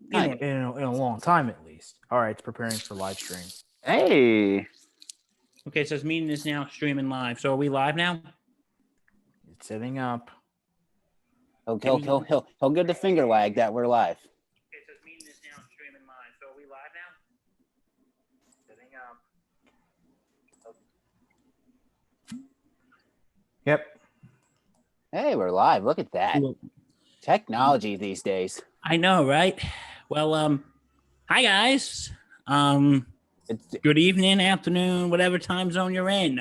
Nice. in a long time at least. All right, it's preparing for live stream. Hey. Okay, so this meeting is now streaming live. So are we live now? It's setting up. He'll give the finger wag that we're live. Okay, so this meeting is now streaming live. So are we live now? Setting up. Yep. Hey, we're live. Look at that. Technology these days. I know, right? Well, hi guys. Good evening, afternoon, whatever time zone you're in.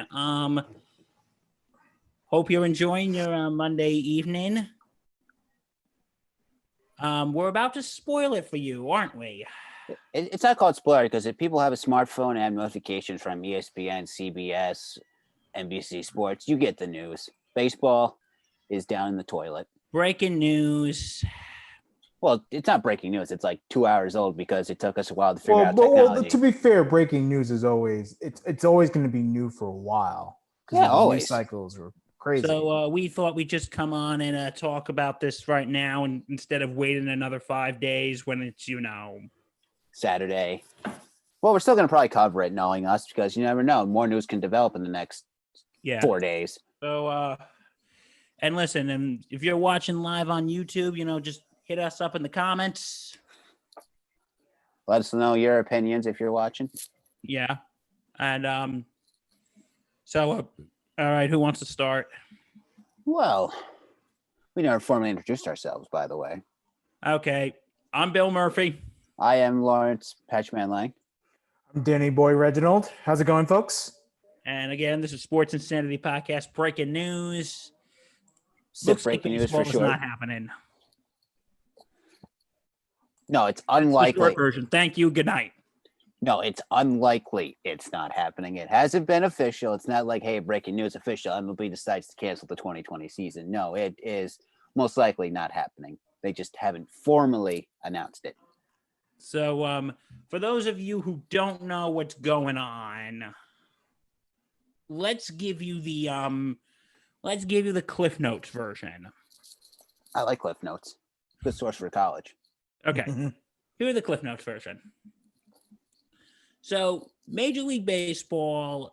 Hope you're enjoying your Monday evening. We're about to spoil it for you, aren't we? It's not called spoiler because if people have a smartphone and have notifications from ESPN, CBS, NBC Sports, you get the news. Baseball is down in the toilet. Breaking news. Well, it's not breaking news. It's like 2 hours old because it took us a while to figure out Well, technology. to be fair, breaking news is always it's always going to be new for a while. Yeah, the always. News cycles are crazy. So we thought we'd just come on and talk about this right now, and instead of waiting another 5 days when it's Saturday. Well, we're still going to probably cover it, knowing us, because you never know. More news can develop in the next 4 days. So and listen, and if you're watching live on YouTube, just hit us up in the comments. Let us know your opinions if you're watching. Yeah. And so all right, who wants to start? Well, we never formally introduced ourselves, by the way. Okay. I'm Bill Murphy. I am Lawrence Patchman Lang. I'm Danny Boy Reginald. How's it going, folks? And again, this is Sports Insanity Podcast, breaking news. Sick breaking news for sure. Not happening. No, it's unlikely. Short version. Thank you. Good night. No, it's unlikely it's not happening. It hasn't been official. It's not like, hey, breaking news official. MLB decides to cancel the 2020 season. No, it is most likely not happening. They just haven't formally announced it. So for those of you who don't know what's going on, let's give you the Cliff Notes version. I like Cliff Notes. Good source for college. Okay. Here are the Cliff Notes version. So Major League Baseball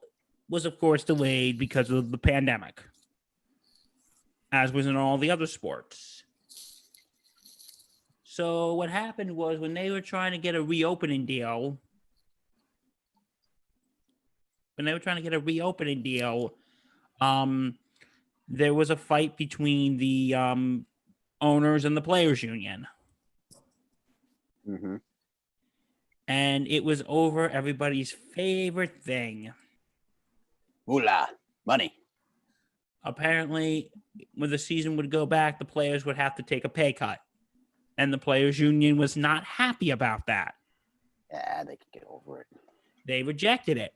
was, of course, delayed because of the pandemic, as was in all the other sports. So what happened was when they were trying to get a reopening deal, there was a fight between the owners and the players union. Mm-hmm. And it was over everybody's favorite thing. Moolah, money. Apparently, when the season would go back, the players would have to take a pay cut. And the players union was not happy about that. Yeah, they can get over it. They rejected it.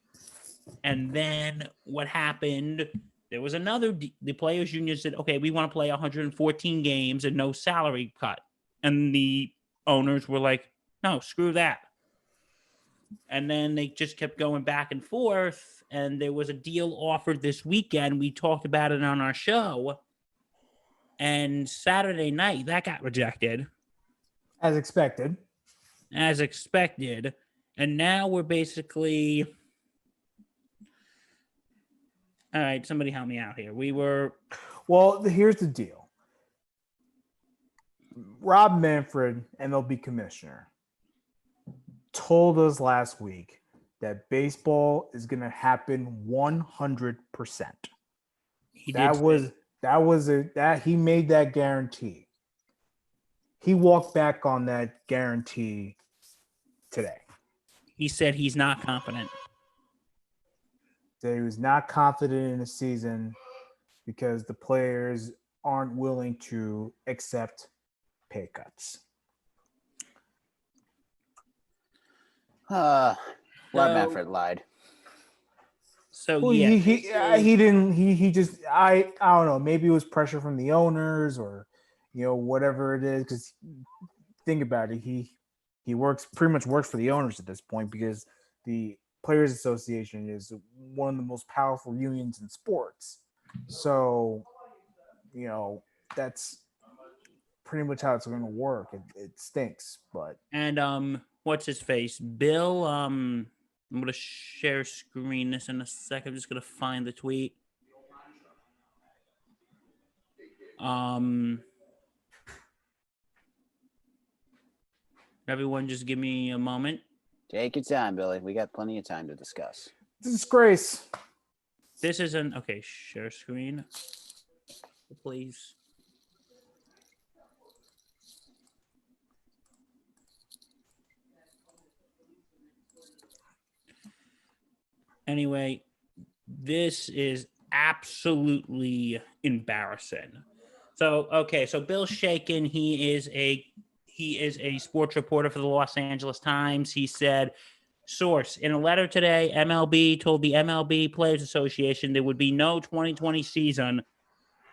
And then what happened, there was the players union said, okay, we want to play 114 games and no salary cut. And the owners were like, no, screw that. And then they just kept going back and forth. And there was a deal offered this weekend. We talked about it on our show. And Saturday night, that got rejected. As expected. And now we're basically... All right, somebody help me out here. Well, here's the deal. Rob Manfred, MLB commissioner, told us last week that baseball is going to happen 100%. He made that guarantee. He walked back on that guarantee today. He said he's not confident. That he was not confident in the season because the players aren't willing to accept pay cuts. Rob Manfred lied. So well, yeah, he didn't. He just I don't know. Maybe it was pressure from the owners or whatever it is. Because think about it, he pretty much works for the owners at this point because the Players Association is one of the most powerful unions in sports. So, that's pretty much how it's going to work. It stinks, but And what's his face? Bill. I'm gonna share screen this in a second. I'm just gonna find the tweet. Everyone, just give me a moment. Take your time, Billy. We got plenty of time to discuss. it's a disgrace. This isn't okay. Share screen, please. Anyway, this is absolutely embarrassing. So, okay, so Bill Shaken, he is a sports reporter for the Los Angeles Times. He said, source, in a letter today, MLB told the MLB Players Association there would be no 2020 season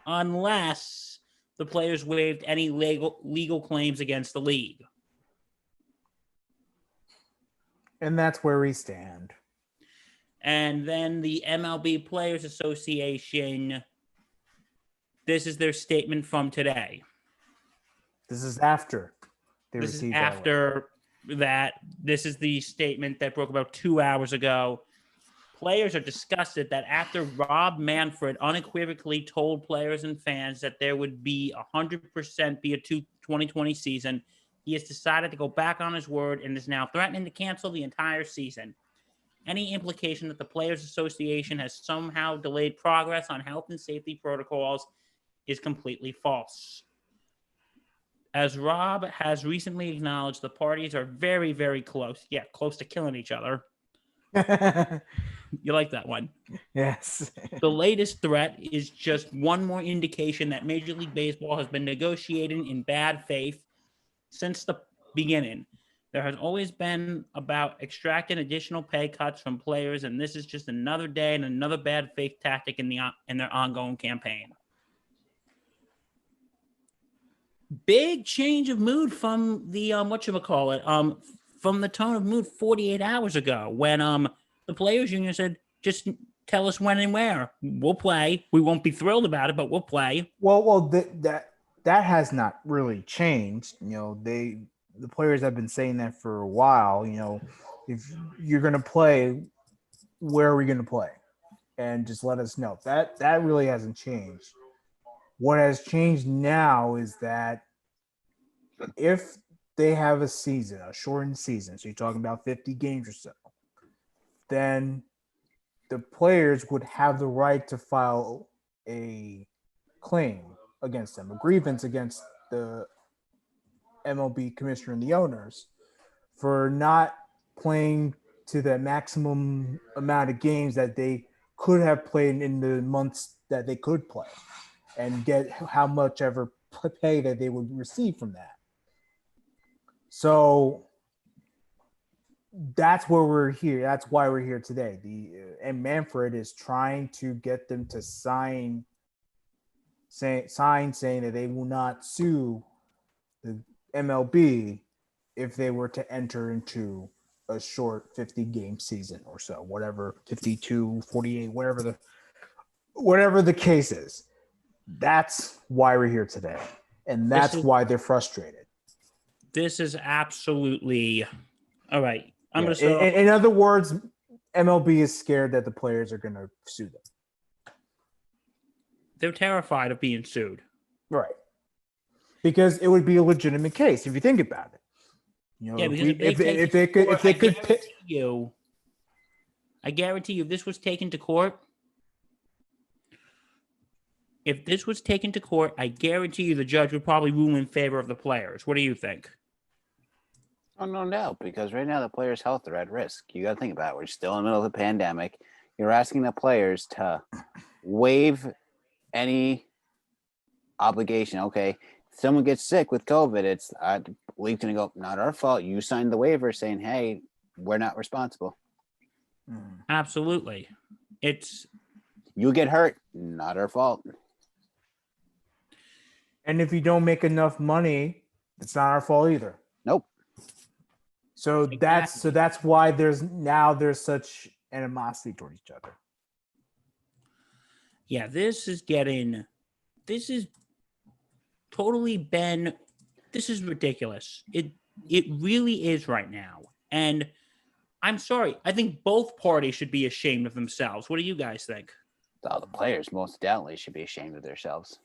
unless the players waived any legal claims against the league. And that's where we stand. And then the MLB Players Association, this is their statement from today. This is after they This is received that letter. after that. This is the statement that broke about 2 hours ago. Players are disgusted that after Rob Manfred unequivocally told players and fans that there would be 100% be a 2020 season, he has decided to go back on his word and is now threatening to cancel the entire season. Any implication that the Players Association has somehow delayed progress on health and safety protocols is completely false. As Rob has recently acknowledged, the parties are very, very close. Yeah, close to killing each other. You like that one? Yes. The latest threat is just one more indication that Major League Baseball has been negotiating in bad faith since the beginning. There has always been about extracting additional pay cuts from players, and this is just another day and another bad faith tactic in their ongoing campaign. Big change of mood from the from the tone of mood 48 hours ago when the players union said, just tell us when and where. We'll play. We won't be thrilled about it, but we'll play. Well, that has not really changed. The players have been saying that for a while. If you're going to play, where are we going to play? And just let us know. That really hasn't changed. What has changed now is that if they have a season, a shortened season, so you're talking about 50 games or so, then the players would have the right to file a claim against them, a grievance against the MLB commissioner and the owners for not playing to the maximum amount of games that they could have played in the months that they could play and get how much ever pay that they would receive from that. So that's where we're here. That's why we're here today. And Manfred is trying to get them to sign saying that they will not sue the MLB if they were to enter into a short 50 game season or so, whatever, 52, 48, whatever the case is. That's why we're here today. And that's why they're frustrated. This is absolutely all right. In other words, MLB is scared that the players are going to sue them. They're terrified of being sued. Right. Because it would be a legitimate case if you think about it. If they could pick you, I guarantee you, if this was taken to court, I guarantee you the judge would probably rule in favor of the players. What do you think? Oh, no doubt, because right now the players' health are at risk. You got to think about it. We're still in the middle of the pandemic. You're asking the players to waive any obligation. Okay, if someone gets sick with COVID, it's league's going to go, not our fault. You signed the waiver saying, hey, we're not responsible. Absolutely. You get hurt, not our fault. And if you don't make enough money, it's not our fault either. Nope. So that's why there's such animosity toward each other. Yeah, this is totally been this is ridiculous. It really is right now. And I'm sorry. I think both parties should be ashamed of themselves. What do you guys think? All the players most definitely should be ashamed of themselves.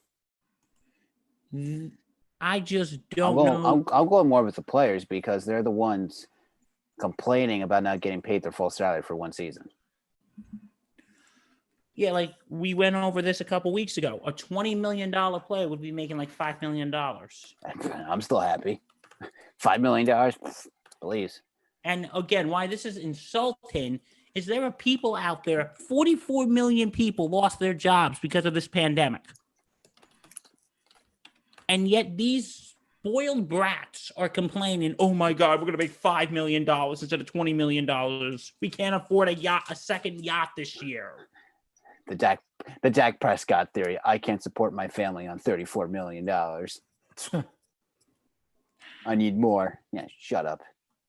I just I'll don't go. know. I'll go more with the players because they're the ones complaining about not getting paid their full salary for one season. Yeah, like we went over this a couple weeks ago. A $20 million player would be making like $5 million. I'm still happy. $5 million, please. And again, why this is insulting is there are people out there, 44 million people lost their jobs because of this pandemic. And yet these spoiled brats are complaining, oh my God, we're going to make $5 million instead of $20 million. We can't afford a second yacht this year. The Dak Prescott theory. I can't support my family on $34 million. I need more. Yeah, shut up.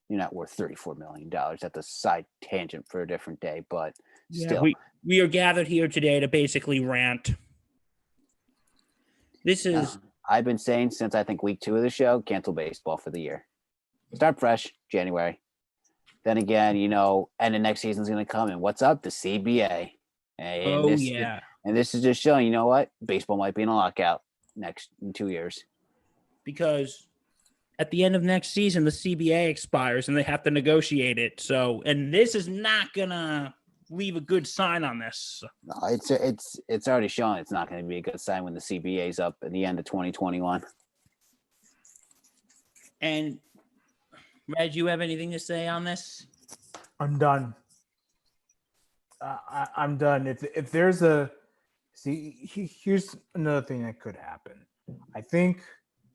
You're not worth $34 million. That's a side tangent for a different day, but still. We are gathered here today to basically rant. This is... I've been saying since I think week 2 of the show, cancel baseball for the year. Start fresh, January. Then again, and the next season's going to come. And what's up? The CBA. And this is just showing, you know what? Baseball might be in a lockout in 2 years. Because at the end of next season, the CBA expires and they have to negotiate it. So, and this is not going to leave a good sign on this. No, it's already shown it's not going to be a good sign when the CBA's up at the end of 2021. And Reg, you have anything to say on this? I'm done. I'm done. If there's here's another thing that could happen. I think,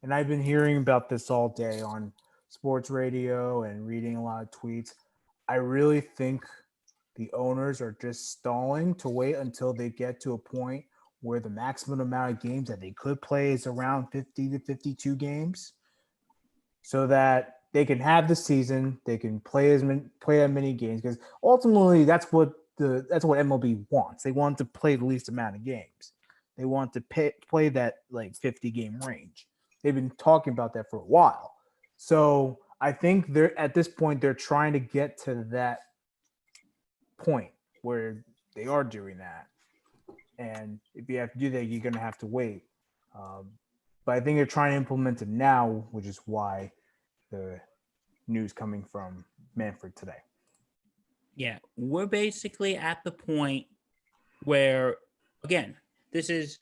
and I've been hearing about this all day on sports radio and reading a lot of tweets. I really think the owners are just stalling to wait until they get to a point where the maximum amount of games that they could play is around 50 to 52 games, so that they can have the season, they can play as many games, because ultimately that's what MLB wants. They want to play the least amount of games. They want to play that like 50 game range. They've been talking about that for a while. So I think at this point they're trying to get to that point where they are doing that. And if you have to do that, you're going to have to wait. But I think they're trying to implement it now, which is why the news coming from Manfred today. Yeah, we're basically at the point where, again, this is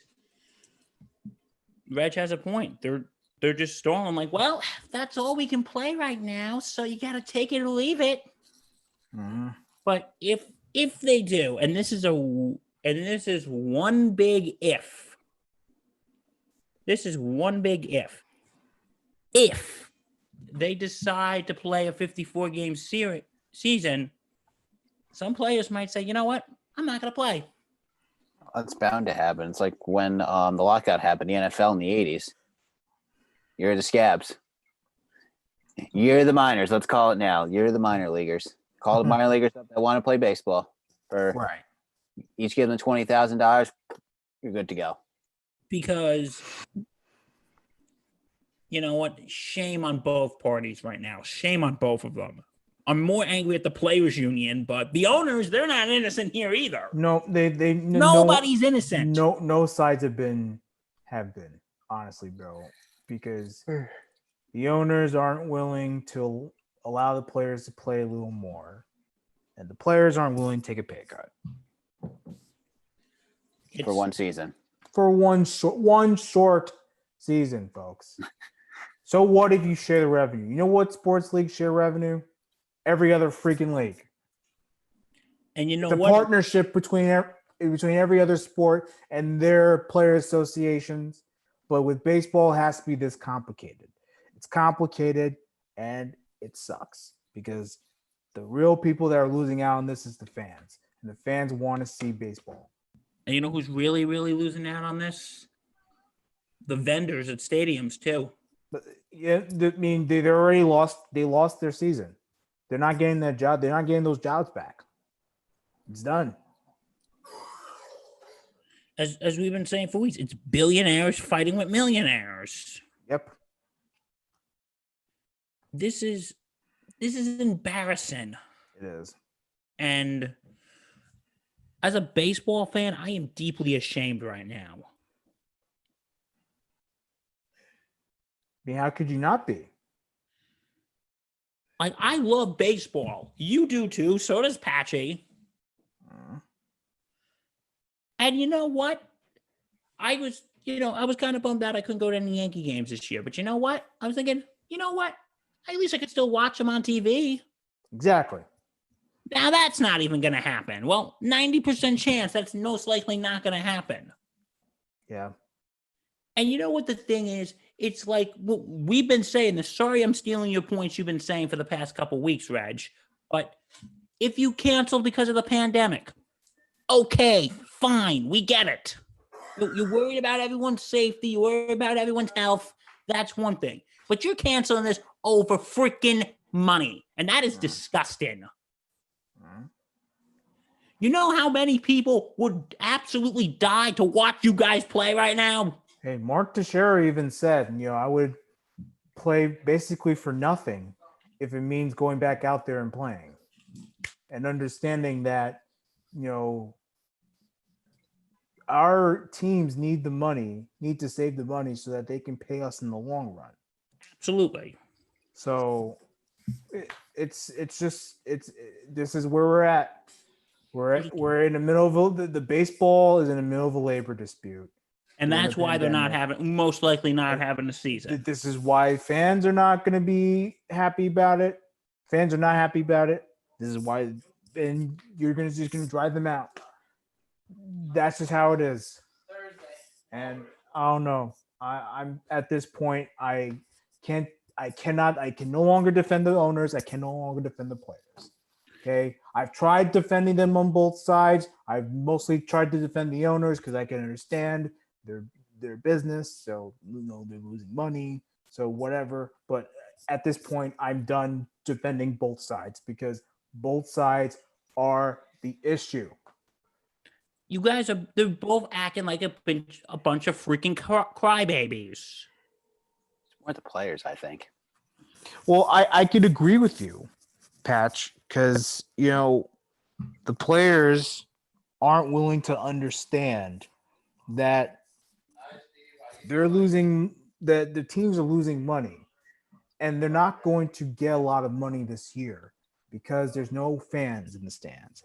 Reg has a point. They're just stalling like, well, that's all we can play right now, so you got to take it or leave it. Mm-hmm. But if they do, and this is one big if. This is one big if. If they decide to play a 54 game season, some players might say, you know what? I'm not going to play. That's bound to happen. It's like when the lockout happened, the NFL in the 80s. You're the scabs. You're the minors. Let's call it now. You're the minor leaguers. Call the minor leaguers up that want to play baseball. Right. Each give them $20,000. You're good to go. Because, you know what? Shame on both parties right now. Shame on both of them. I'm more angry at the players union, but the owners, they're not innocent here either. No, nobody's innocent. No sides have been, honestly, bro, because the owners aren't willing to allow the players to play a little more, and the players aren't willing to take a pay cut for one season. For one short season, folks. So what if you share the revenue? You know what sports leagues share revenue? Every other freaking league. And you know the what? Partnership between every other sport and their player associations. But with baseball, it has to be this complicated. It's complicated and it sucks because the real people that are losing out on this is the fans. And the fans want to see baseball. And you know who's really, really losing out on this? The vendors at stadiums too. But yeah, I mean, they already lost. They lost their season. They're not getting that job. They're not getting those jobs back. It's done. As we've been saying for weeks, it's billionaires fighting with millionaires. Yep. This is embarrassing. It is. And as a baseball fan, I am deeply ashamed right now. I mean, how could you not be? Like, I love baseball. You do too. So does Patchy. Mm. And you know what? I was kind of bummed out I couldn't go to any Yankee games this year. But you know what? I was thinking, you know what? At least I could still watch them on TV. Exactly. Now that's not even going to happen. Well, 90% chance that's most likely not going to happen. Yeah. And you know what the thing is? It's like what we've been saying this. Sorry, I'm stealing your points you've been saying for the past couple weeks, Reg. But if you cancel because of the pandemic, okay, fine, we get it. You're worried about everyone's safety. You're worried about everyone's health. That's one thing. But you're canceling this over freaking money. And that is disgusting. You know how many people would absolutely die to watch you guys play right now? Hey, Mark Teixeira even said, I would play basically for nothing if it means going back out there and playing. And understanding that, our teams need to save the money so that they can pay us in the long run. Absolutely. So this is where we're at. We're in the middle of the baseball is in the middle of a labor dispute. And that's why they're most likely not having a season. This is why fans are not going to be happy about it. Fans are not happy about it. This is why, and you're just going to drive them out. That's just how it is. And I don't know. I'm at this point. I can no longer defend the owners. I can no longer defend the players. Okay. I've tried defending them on both sides. I've mostly tried to defend the owners because I can understand their business. So, they're losing money. So whatever. But at this point, I'm done defending both sides because both sides are the issue. You guys they're both acting like a bunch of freaking crybabies. It's more the players, I think. Well, I could agree with you, Patch, because, the players aren't willing to understand that they're losing, that the teams are losing money, and they're not going to get a lot of money this year because there's no fans in the stands.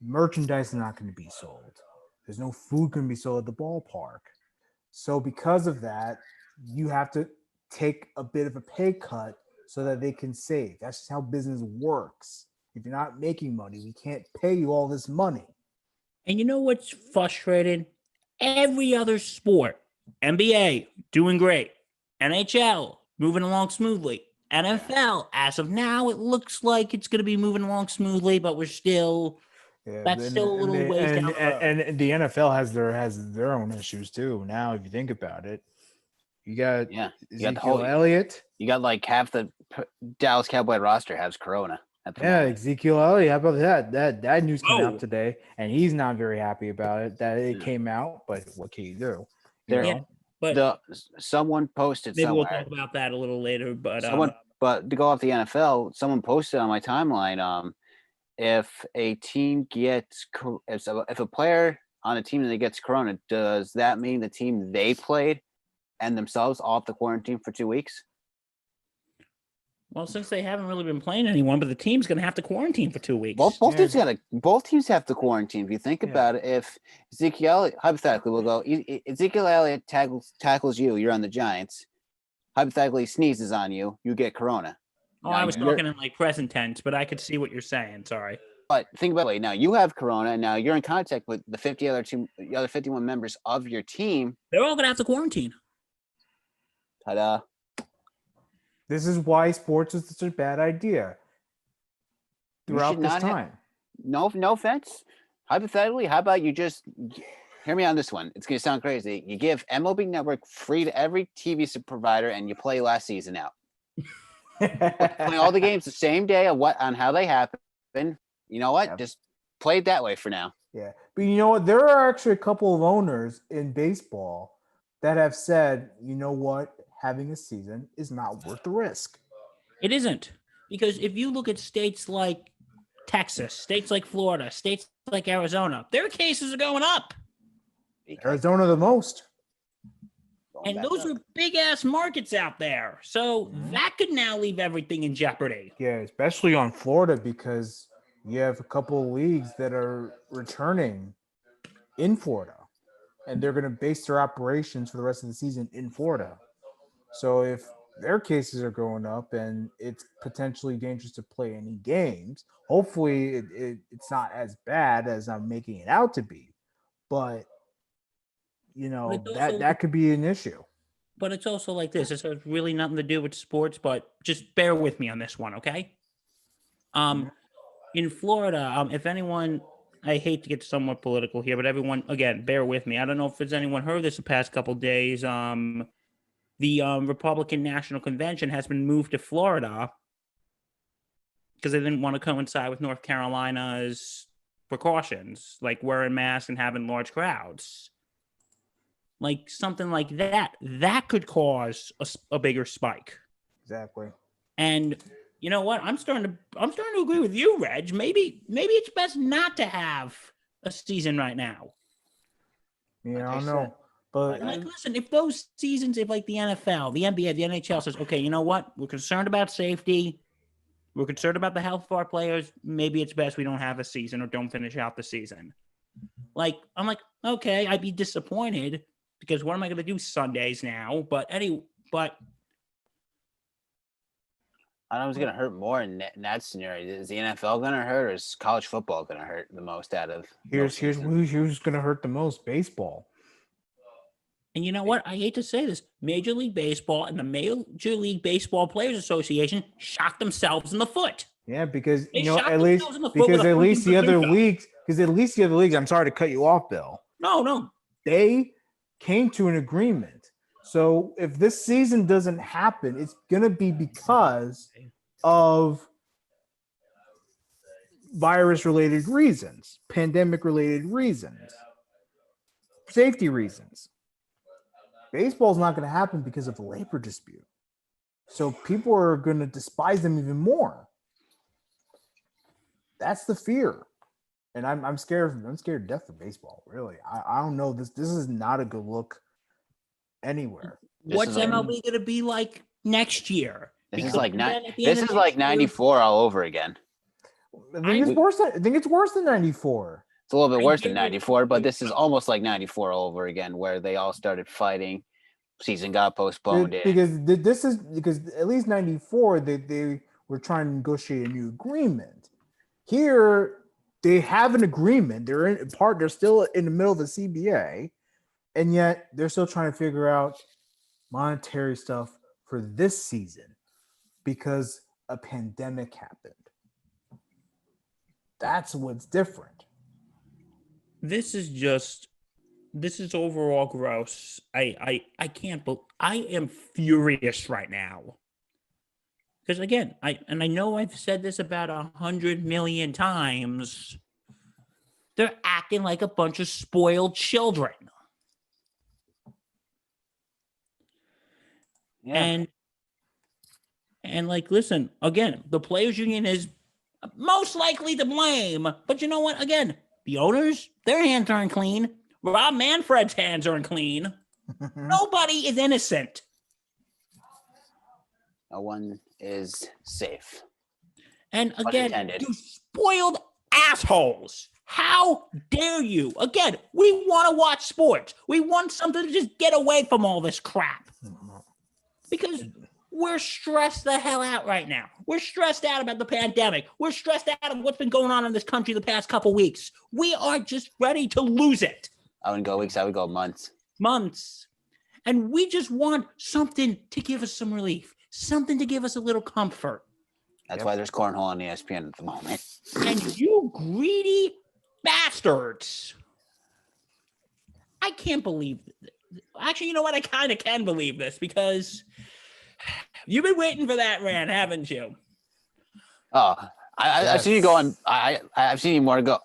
Merchandise is not going to be sold. There's no food going to be sold at the ballpark. So because of that, you have to take a bit of a pay cut so that they can save. That's just how business works. If you're not making money, we can't pay you all this money. And you know what's frustrating? Every other sport, NBA doing great, NHL moving along smoothly, NFL as of now it looks like it's going to be moving along smoothly, but we're still that's still a little ways down the road. And the NFL has their own issues too. Now, if you think about it, you got Ezekiel Elliott. You got like half the Dallas Cowboy roster has corona. Ezekiel Elliott. How about that? That news came out today, and he's not very happy about it that it came out. But what can you do? But someone posted maybe somewhere. we'll talk about that a little later. But but to go off the NFL, someone posted on my timeline. If a team gets if a player on a team that gets corona, does that mean the team they played and themselves off the quarantine for 2 weeks? Well, since they haven't really been playing anyone, but the team's going to have to quarantine for 2 weeks. Well, both teams have to quarantine. If you think about it, if Ezekiel Elliott, hypothetically, we'll go Ezekiel Elliott tackles you, you're on the Giants. Hypothetically, sneezes on you, you get corona. Oh, I was talking in like present tense, but I could see what you're saying. Sorry. But think about it. Now you have corona. Now you're in contact with the other 51 members of your team. They're all going to have to quarantine. Ta-da. This is why sports is such a bad idea throughout this time. No offense. Hypothetically, how about you just hear me on this one? It's going to sound crazy. You give MLB Network free to every TV provider and you play last season out. Play all the games the same day on how they happen. You know what? Yeah. Just play it that way for now. Yeah. But you know what? There are actually a couple of owners in baseball that have said, you know what? Having a season is not worth the risk. It isn't. Because if you look at states like Texas, states like Florida, states like Arizona, their cases are going up. because Arizona the most. going And back those up. are big ass markets out there. So that could now leave everything in jeopardy. Yeah, especially on Florida because you have a couple of leagues that are returning in Florida, and they're going to base their operations for the rest of the season in Florida. So if their cases are going up and it's potentially dangerous to play any games, hopefully it's not as bad as I'm making it out to be. But But it's that also- that could be an issue. But it's also like this. This has really nothing to do with sports, but just bear with me on this one, okay? In Florida, if anyone, I hate to get somewhat political here, but everyone, again, bear with me. I don't know if there's anyone heard this the past couple days. The Republican National Convention has been moved to Florida because they didn't want to coincide with North Carolina's precautions, like wearing masks and having large crowds. Like something like that could cause a bigger spike. Exactly. And you know what? I'm starting to agree with you, Reg. Maybe it's best not to have a season right now. Yeah, Like I I don't said, know. But Like, listen, if those seasons, if like the NFL, the NBA, the NHL says, okay, you know what? We're concerned about safety. We're concerned about the health of our players. Maybe it's best we don't have a season or don't finish out the season. Like, I'm like, okay, I'd be disappointed because what am I going to do Sundays now? But I don't know who's gonna hurt more in that scenario. Is the NFL gonna hurt, or is college football gonna hurt the most out of? here's who's going to hurt the most: baseball. And you know what? I hate to say this. Major League Baseball and the Major League Baseball Players Association shot themselves in the foot. Yeah, because They shot at least themselves in the foot with because a at least freaking the other bazooka. leagues, I'm sorry to cut you off, Bill. No. They came to an agreement. So if this season doesn't happen, it's going to be because of virus-related reasons, pandemic-related reasons, safety reasons. Baseball's not going to happen because of the labor dispute. So people are going to despise them even more. That's the fear. And I'm scared. I'm scared to death of baseball. Really, I don't know. This is not a good look anywhere. What's is like- MLB going to be like next year? This is Because like then at the this end is of like next year- '94 all over again. I think it's worse. I think it's worse than '94. It's a little bit I worse than get it. '94, but this is almost like '94 all over again, where they all started fighting. Season got postponed. Because at least '94 they were trying to negotiate a new agreement. Here they have an agreement. They're still in the middle of the CBA, and yet they're still trying to figure out monetary stuff for this season because a pandemic happened. That's what's different. This is overall gross. I can't believe I am furious right now. Because again, I know I've said this about 100 million times. They're acting like a bunch of spoiled children. Yeah. And like, listen, again, the players union is most likely to blame. But you know what? Again, the owners, their hands aren't clean. Rob Manfred's hands aren't clean. Nobody is innocent. No one is safe. And Pun again, intended. you spoiled assholes. How dare you? Again, we want to watch sports. We want something to just get away from all this crap. Because we're stressed the hell out right now. We're stressed out about the pandemic. We're stressed out of what's been going on in this country the past couple weeks. We are just ready to lose it. I wouldn't go weeks. I would go months. Months. And we just want something to give us some relief, something to give us a little comfort. That's why there's cornhole on ESPN at the moment. And you greedy bastards. I can't believe it. Actually, you know what? I kind of can believe this because you've been waiting for that rant, haven't you? Oh, I've seen you go on. I've seen you more go.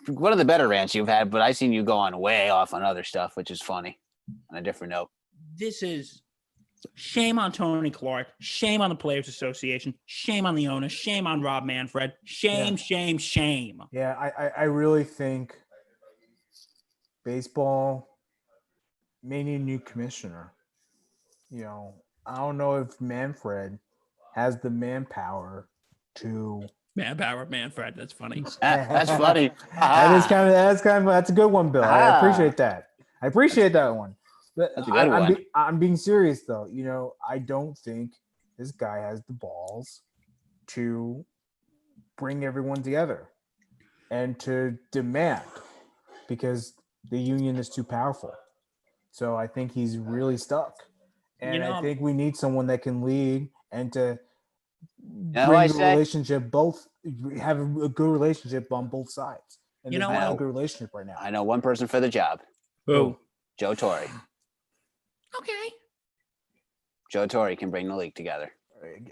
One of the better rants you've had, but I've seen you go on way off on other stuff, which is funny. On a different note. This is Shame on Tony Clark. Shame on the Players Association. Shame on the owner. Shame on Rob Manfred. Shame, Yeah. shame, shame. Yeah, I really think baseball may need a new commissioner. I don't know if Manfred has the manpower to. Manpower Manfred. That's funny. That's funny. That's a good one, Bill. I Ah. appreciate that. I appreciate that one. But That's a good one. I'm being serious though. I don't think this guy has the balls to bring everyone together and to demand, because the union is too powerful. So I think he's really stuck. And I think we need someone that can lead and to bring the relationship, have a good relationship on both sides. And there's not a good relationship right now. I know one person for the job. Who? Joe Torre. Okay. Joe Torre can bring the league together.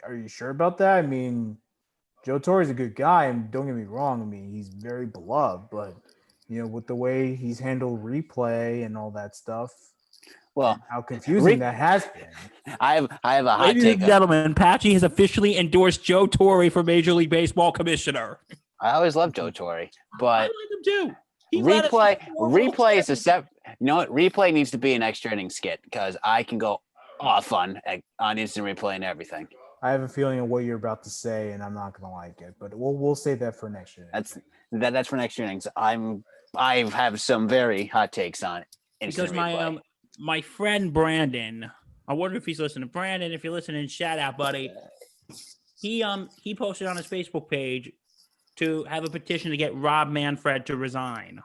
Are you sure about that? I mean, Joe Torre is a good guy, and don't get me wrong. I mean, he's very beloved, but with the way he's handled replay and all that stuff, well, how confusing that has been. I have a hot Ladies take. and gentlemen, Patchy has officially endorsed Joe Torre for Major League Baseball commissioner. I always loved Joe Torre, but I like him too. Replay is a step. You know what? Replay needs to be an extra inning skit because I can go off on instant replay and everything. I have a feeling of what you're about to say, and I'm not gonna like it, but we'll save that for next year. That's for next innings. I have some very hot takes on instant because replay. my friend Brandon, I wonder if he's listening. Brandon, if you're listening, shout out, buddy. He posted on his Facebook page to have a petition to get Rob Manfred to resign.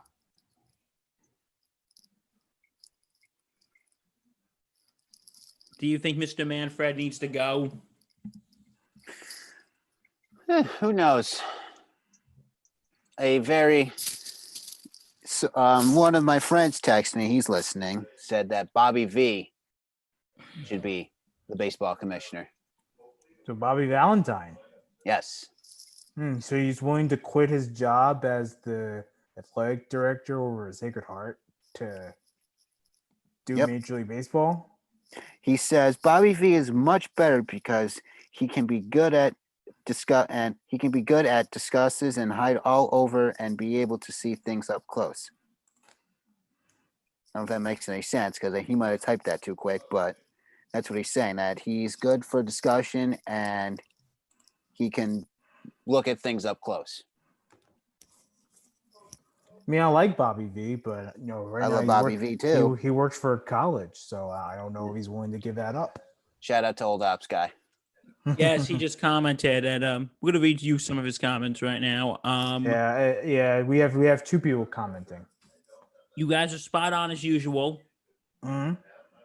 Do you think Mr. Manfred needs to go? Who knows? One of my friends texted me. He's listening. Said that Bobby V should be the baseball commissioner. So Bobby Valentine. Yes. So he's willing to quit his job as the athletic director over at Sacred Heart to do Major League Baseball? He says Bobby V is much better because he can be good at discusses and hide all over and be able to see things up close. I don't know if that makes any sense because he might have typed that too quick, but that's what he's saying, that he's good for discussion and he can look at things up close. I mean, I like Bobby V, but right I now love Bobby V too. He works for a college, so I don't know if he's willing to give that up. Shout out to Old Ops Guy. Yes, he just commented, and we're gonna read you some of his comments right now. Yeah, we have two people commenting. You guys are spot on as usual. Mm-hmm.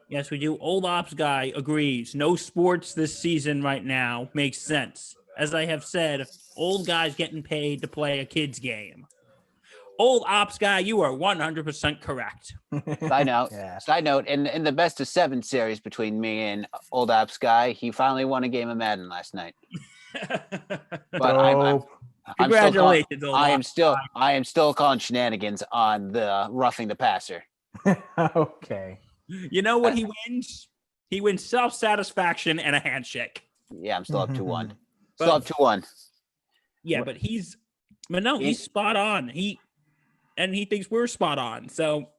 Yes, we do. Old Ops Guy agrees. No sports this season right now makes sense. As I have said, old guys getting paid to play a kid's game. Old Ops Guy, you are 100% correct. Side note, in the best of 7 series between me and Old Ops Guy, he finally won a game of Madden last night. But congratulations, I am still calling shenanigans on the roughing the passer. Okay. You know what he wins? He wins self-satisfaction and a handshake. Yeah, I'm still up 2-1. Still up 2-1. Yeah, but he's spot on. He thinks we're spot on. So,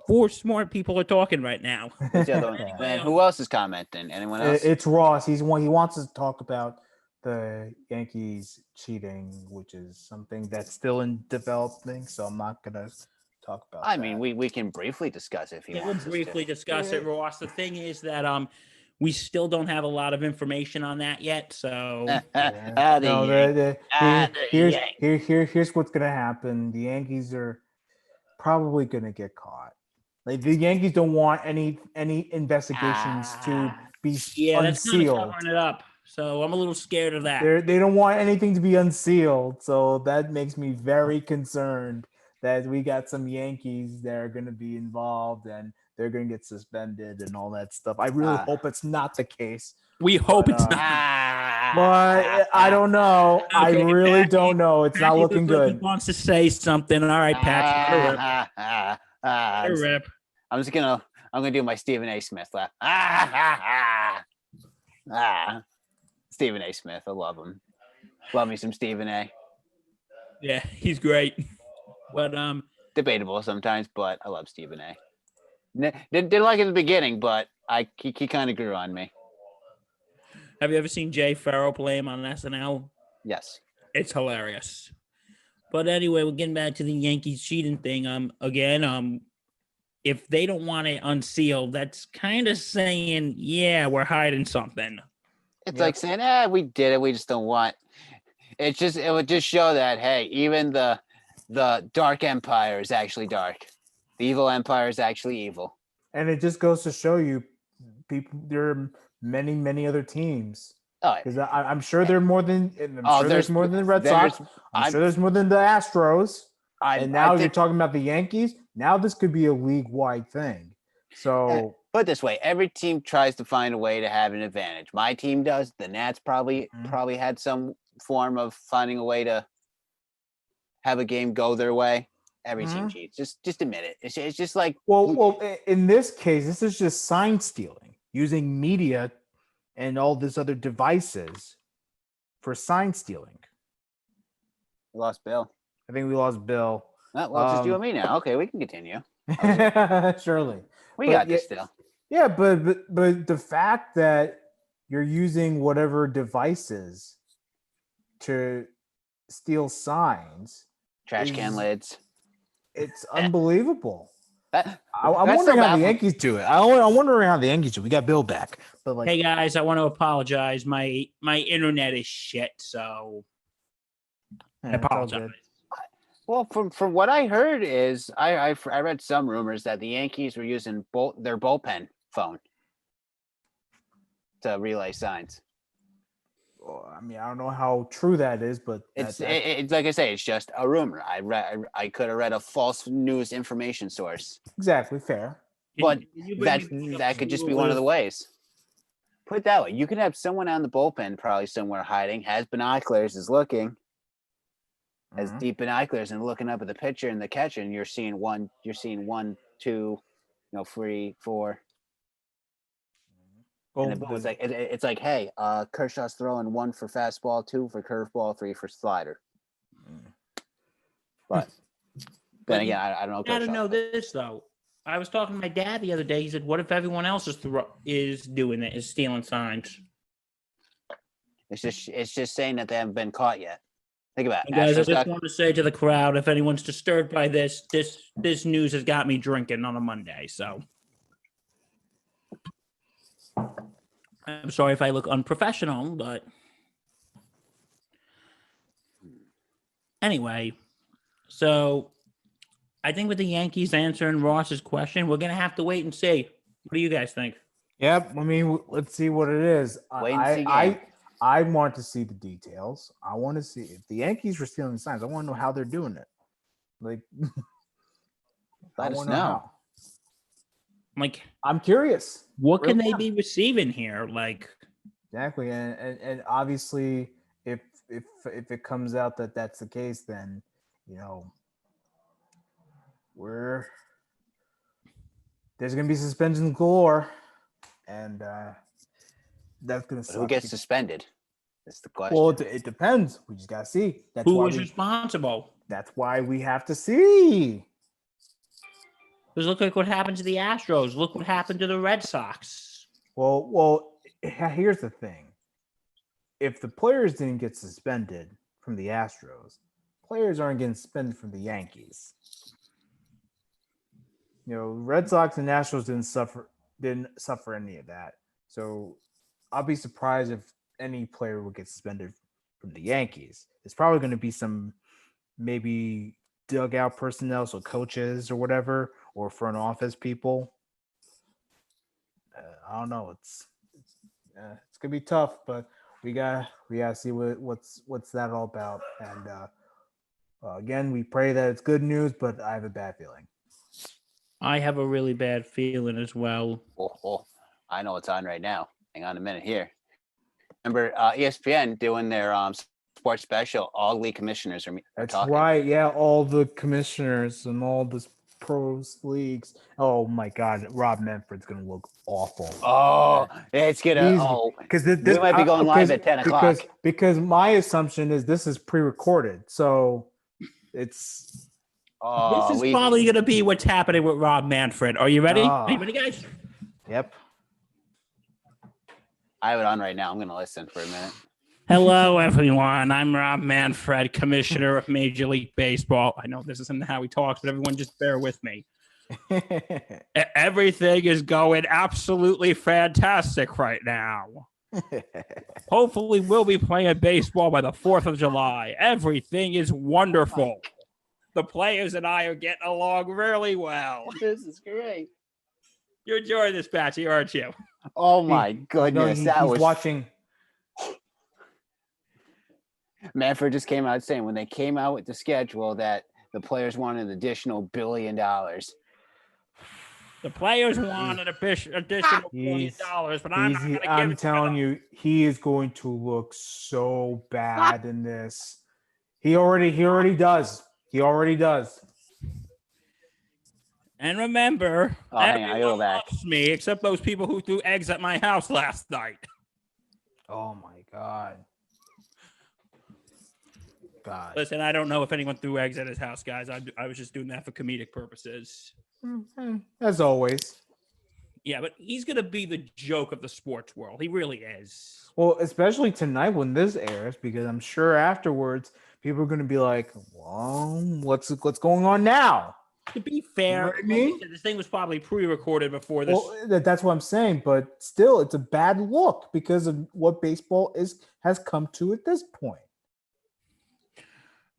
four smart people are talking right now. Who else is commenting? Anyone else? It's Ross. He wants us to talk about the Yankees cheating, which is something that's still in developing. So I'm not gonna talk about. I mean, we can briefly discuss it if you want. We'll briefly discuss it, Ross. The thing is that we still don't have a lot of information on that yet. So here's what's gonna happen. The Yankees are probably gonna get caught. Like the Yankees don't want any investigations to be unsealed. That's kind of covering it up. So I'm a little scared of that. They don't want anything to be unsealed. So that makes me very concerned that we got some Yankees that are going to be involved and they're going to get suspended and all that stuff. I really hope it's not the case. We hope it's not. But I don't know. Okay, I really don't know. It's not looking good. Like he wants to say something. All right, Patrick. I'm just gonna I'm gonna do my Stephen A. Smith laugh. Ah, ah, ah, ah. Stephen A. Smith, I love him. Love me some Stephen A. Yeah, he's great. But Debatable sometimes, but I love Stephen A. Didn't like it in the beginning, but he kind of grew on me. have you ever seen Jay Farrell play him on SNL? Yes. It's hilarious. But anyway, we're getting back to the Yankees cheating thing. Again, if they don't want it unsealed, that's kind of saying, yeah, we're hiding something. It's Yep. like saying, we did it. We just don't want. It would just show that, hey, even the dark empire is actually dark. The evil empire is actually evil. And it just goes to show you, people. There are many other teams. Oh, Because I'm sure there are more than. And I'm Oh, sure there's more than the Red there's- Sox. I'm- I'm sure there's more than the Astros. I Now you're think, talking about the Yankees. Now this could be a league-wide thing. So put it this way, every team tries to find a way to have an advantage. My team does. The Nats probably had some form of finding a way to have a game go their way. Every team cheats. Just admit it. It's just like in this case, this is just sign stealing using media and all these other devices for sign stealing. we lost Bill. I think we lost Bill. Oh, well, it's just you and me now. Okay, we can continue. Surely. We But got this yeah- still. Yeah, but the fact that you're using whatever devices to steal signs, Trash can is- lids. it's unbelievable. That, I'm That's wondering so how the baffling. Yankees do it. I'm wondering how the Yankees do. We got Bill back, but like, Hey guys, I want to apologize. My internet is shit, so I it's all apologize. good. well, from what I heard is I read some rumors that the Yankees were using their bullpen phone to relay signs. Well, I mean, I don't know how true that is, but It's like I say, it's just a rumor. I could have read a false news information source. exactly fair. But Can you bring me that up could to just be one of the with- ways. Put it that way. You could have someone on the bullpen, probably somewhere hiding, has binoculars, is looking, has Mhm. deep binoculars, and looking up at the pitcher and the catcher, and you're seeing one, two, 3, 4. And Boom, it's like it's like, hey, Kershaw's throwing 1 for fastball, 2 for curveball, 3 for slider. But then But you again, I don't know. gotta Kershaw, know but- this though. I was talking to my dad the other day. He said, "What if everyone else is doing it? Is stealing signs?" It's just saying that they haven't been caught yet. Think about it. And guys, I Astros just got- want to say to the crowd, if anyone's disturbed by this news has got me drinking on a Monday. So I'm sorry if I look unprofessional, but anyway, so I think with the Yankees answering Ross's question, we're gonna have to wait and see. What do you guys think? Yep. I mean, let's see what it is. Wait and see game. I want to see the details. I want to see if the Yankees were stealing signs. I want to know how they're doing it. Like, I Let us wanna know. how. Like, I'm curious. what can Really they be receiving here? Like, Exactly, and obviously, if it comes out that that's the case, then there's gonna be suspensions galore, and that's gonna But suck. who gets suspended? That's the question. Well, it depends. We just gotta see. That's who why is we, responsible? that's why we have to see. Because look like what happened to the Astros. Look what happened to the Red Sox. Well, here's the thing. If the players didn't get suspended from the Astros, players aren't getting suspended from the Yankees. Red Sox and Nationals didn't suffer any of that. So I'll be surprised if any player would get suspended from the Yankees. It's probably going to be some maybe dugout personnel, so coaches or whatever, or front office people. I don't know. It's gonna be tough, but we gotta see what's that all about. And again, we pray that it's good news, but I have a bad feeling. I have a really bad feeling as well. Oh, I know what's on right now. Hang on a minute here. Remember ESPN doing their sports special? All league commissioners are That's talking. right. Yeah, all the commissioners and all the pros leagues. Oh my God, Rob Manfred's gonna look awful. Oh, it's gonna. Oh, because we might be going live at 10 o'clock. Because my assumption is this is pre-recorded, so it's Oh, This is we. probably going to be what's happening with Rob Manfred. Are you ready? Ah. Are you ready, guys? yep. I have it on right now. I'm gonna listen for a minute. Hello, everyone. I'm Rob Manfred, Commissioner of Major League Baseball. I know this isn't how he talks, but everyone just bear with me. Everything is going absolutely fantastic right now. Hopefully, we'll be playing baseball by the 4th of July. Everything is wonderful. The players and I are getting along really well. This is great. You're enjoying this, Patsy, aren't you? Oh my goodness, he's that was watching. Manfred just came out saying when they came out with the schedule that the players wanted an additional $1 billion. The players want an additional $1 billion, but I'm not going to give I'm it to telling them. you, he is going to look so bad in this. He already does. He already does. And remember, Oh, hang on, I gotta go everyone back. loves me except those people who threw eggs at my house last night. Oh my God. God. Listen, I don't know if anyone threw eggs at his house, guys. I was just doing that for comedic purposes. As always. Yeah, but he's going to be the joke of the sports world. He really is. Well, especially tonight when this airs, because I'm sure afterwards people are going to be like, "Well, what's going on now?" To be fair, what I mean? this thing was probably pre-recorded before this. Well, that's what I'm saying, but still, it's a bad look because of what baseball has come to at this point.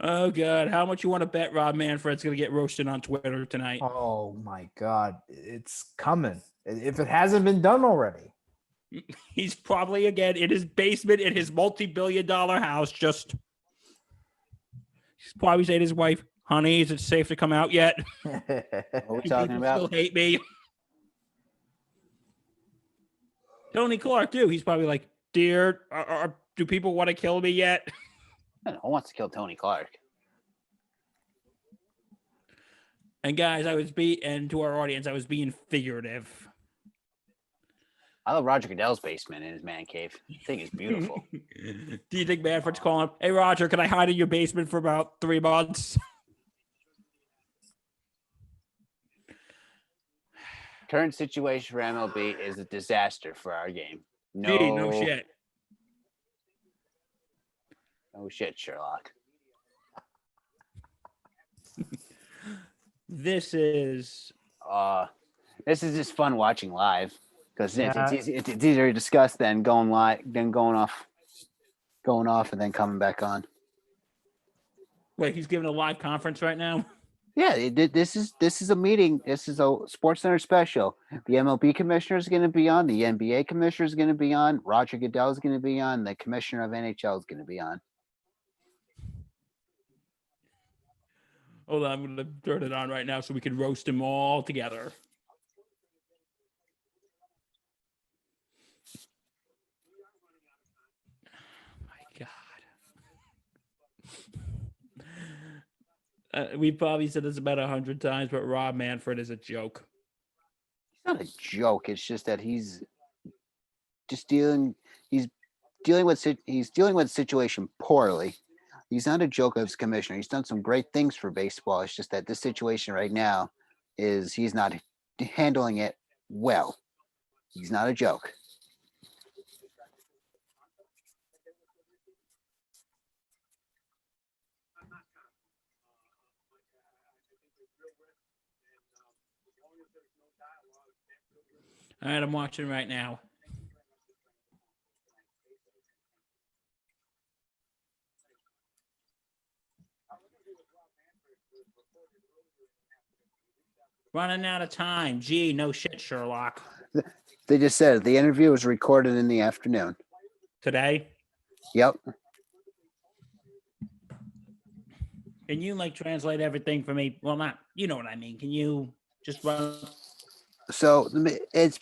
Oh, God. How much you want to bet Rob Manfred's going to get roasted on Twitter tonight? Oh my God, it's coming if it hasn't been done already. He's probably, again, in his basement in his multi-billion-dollar house, just... He's probably saying to his wife, "Honey, is it safe to come out yet? What are we Do talking people about? still hate me?" Tony Clark, too. He's probably like, "Dear, do people want to kill me yet?" Who wants to kill Tony Clark? And guys, and to our audience, I was being figurative. I love Roger Goodell's basement in his man cave. The thing is beautiful. Do you think Manfred's calling up? "Hey, Roger, can I hide in your basement for about 3 months?" Current situation for MLB is a disaster for our game. Gee, no shit. No shit, Sherlock. This is This is just fun watching live because Yeah. it's easier to discuss than going live, than going off, and then coming back on. wait. He's giving a live conference right now. Yeah, this is a meeting. This is a Sports Center special. The MLB commissioner is going to be on. The NBA commissioner is going to be on. Roger Goodell is going to be on. The commissioner of NHL is going to be on. Hold on, I'm gonna turn it on right now so we can roast them all together. My God. We probably said this about 100 times, but Rob Manfred is a joke. It's not a joke. It's just that he's just dealing. He's dealing with the situation poorly. He's not a joke as commissioner. He's done some great things for baseball. It's just that this situation right now is he's not handling it well. He's not a joke. All right, I'm watching right now. Running out of time. Gee, no shit, Sherlock. They just said the interview was recorded in the afternoon. Today, Yep. can you translate everything for me? Well, not, you know what I mean. Can you just run? So it's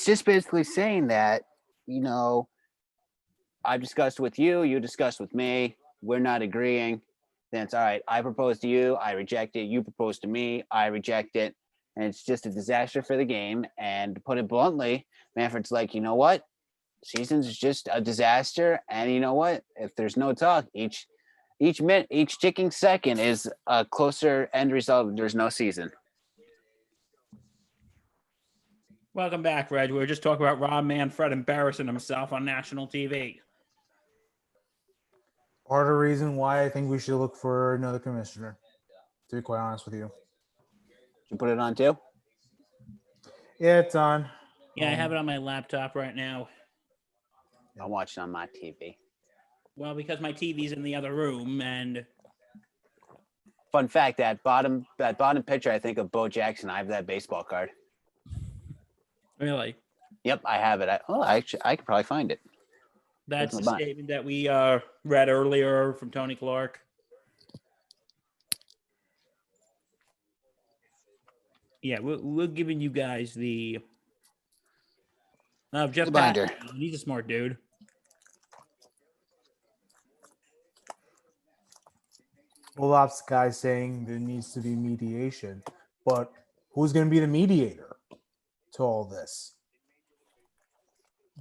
just basically saying that, I discussed with you, you discussed with me, we're not agreeing. then it's all right. I propose to you, I reject it. You propose to me, I reject it, and it's just a disaster for the game. And to put it bluntly, Manfred's like, you know what? Seasons is just a disaster, and you know what? If there's no talk, each minute, each ticking second is a closer end result. There's no season. Welcome back, Reg. We were just talking about Rob Manfred embarrassing himself on national TV. Part of the reason why I think we should look for another commissioner, to be quite honest with you. You put it on too? Yeah, it's on. Yeah, I have it on my laptop right now. I'm watching on my TV. Well, because my TV's in the other room, and Fun fact: that bottom picture, I think of Bo Jackson. I have that baseball card. really, Yep, I have it. I could probably find it. that's Where's the my bond? statement that we read earlier from Tony Clark. Yeah, we're giving you guys the. Jeff The binder. Passan, he's a smart dude. Well, lots of guys saying there needs to be mediation, but who's going to be the mediator to all this?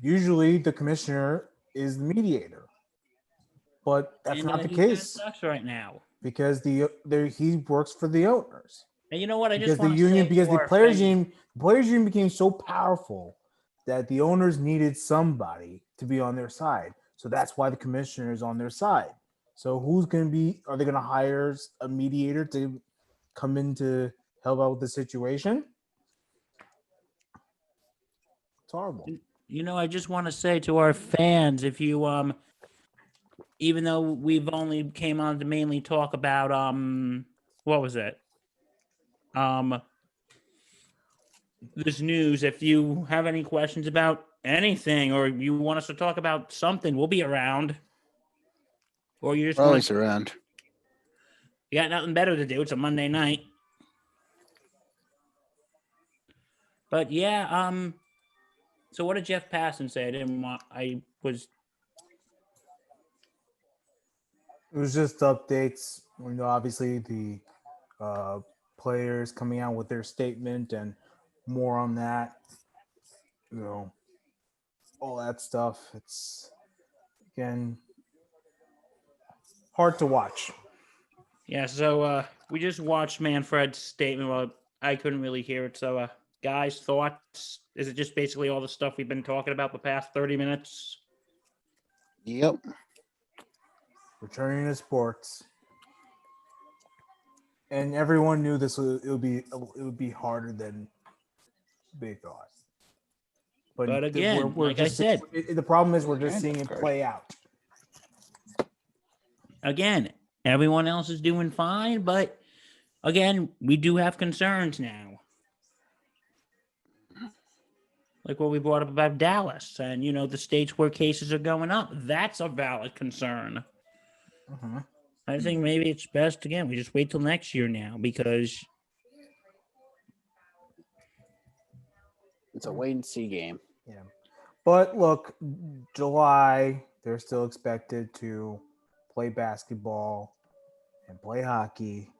Usually, the commissioner is the mediator, but that's And, not the he kinda case sucks right now. because he works for the owners. And you know what? I Because just the want to union, say because to the our players fans- union became so powerful that the owners needed somebody to be on their side. So that's why the commissioner is on their side. So who's going to be? Are they going to hire a mediator to come in to help out with the situation? It's horrible. You know, I just want to say to our fans, if you even though we've only came on to mainly talk about what was it? This news, if you have any questions about anything or you want us to talk about something, we'll be around. Or you just We're want always around. you got nothing better to do. It's a Monday night. But yeah, so what did Jeff Passan say? I was It was just updates. Obviously the players coming out with their statement and more on that. All that stuff. It's again hard to watch. Yeah, so we just watched Manfred's statement. Well, I couldn't really hear it. So, guys, thoughts? Is it just basically all the stuff we've been talking about the past 30 minutes? Yep. Returning to sports, and everyone knew it would be harder than they thought. But again, like I said- the problem is we're just seeing it play out. Again, everyone else is doing fine, but again, we do have concerns now. Like what we brought up about Dallas and, the states where cases are going up. That's a valid concern. Uh-huh. I think maybe it's best, again, we just wait till next year now because It's a wait and see game. Yeah. But look, July, they're still expected to play basketball and play hockey,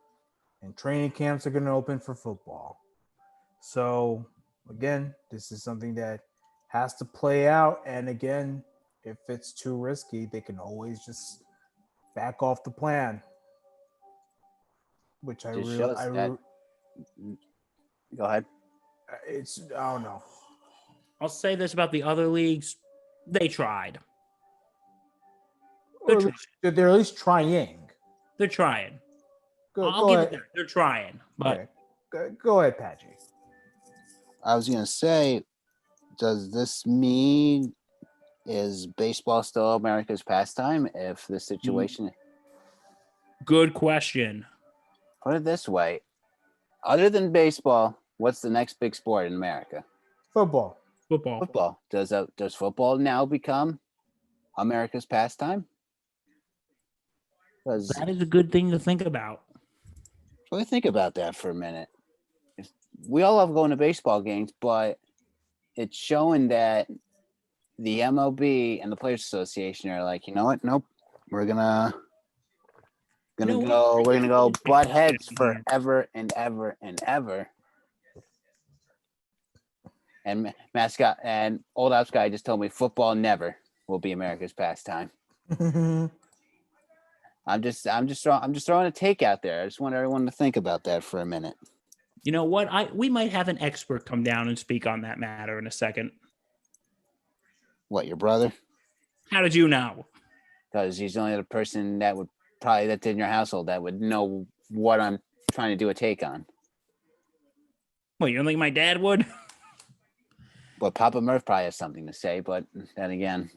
and training camps are going to open for football. So, again, this is something that has to play out. And again, if it's too risky, they can always just back off the plan. Which I Just really, shows that- Go ahead. I don't know. I'll say this about the other leagues. They tried. Or at least- they're at least trying. They're trying. I'll Go give ahead. it that. They're trying. But Okay. Go ahead, Patchy. I was gonna say, does this mean is baseball still America's pastime if the situation? good question. Put it this way: other than baseball, what's the next big sport in America? Football. Football. Football. Does football now become America's pastime? Because That is a good thing to think about. really think about that for a minute. We all love going to baseball games, but it's showing that the MLB and the Players Association are like, you know what? Nope, we're gonna Gonna You know go. what? We're gonna go butt heads forever and ever and ever. And mascot and old ops guy just told me football never will be America's pastime. I'm just throwing a take out there. I just want everyone to think about that for a minute. You know what? We might have an expert come down and speak on that matter in a second. What, your brother? How did you know? Because he's the only other person that's in your household that would know what I'm trying to do a take on. Well, you don't think my dad would? But Papa Murph probably has something to say, but then again,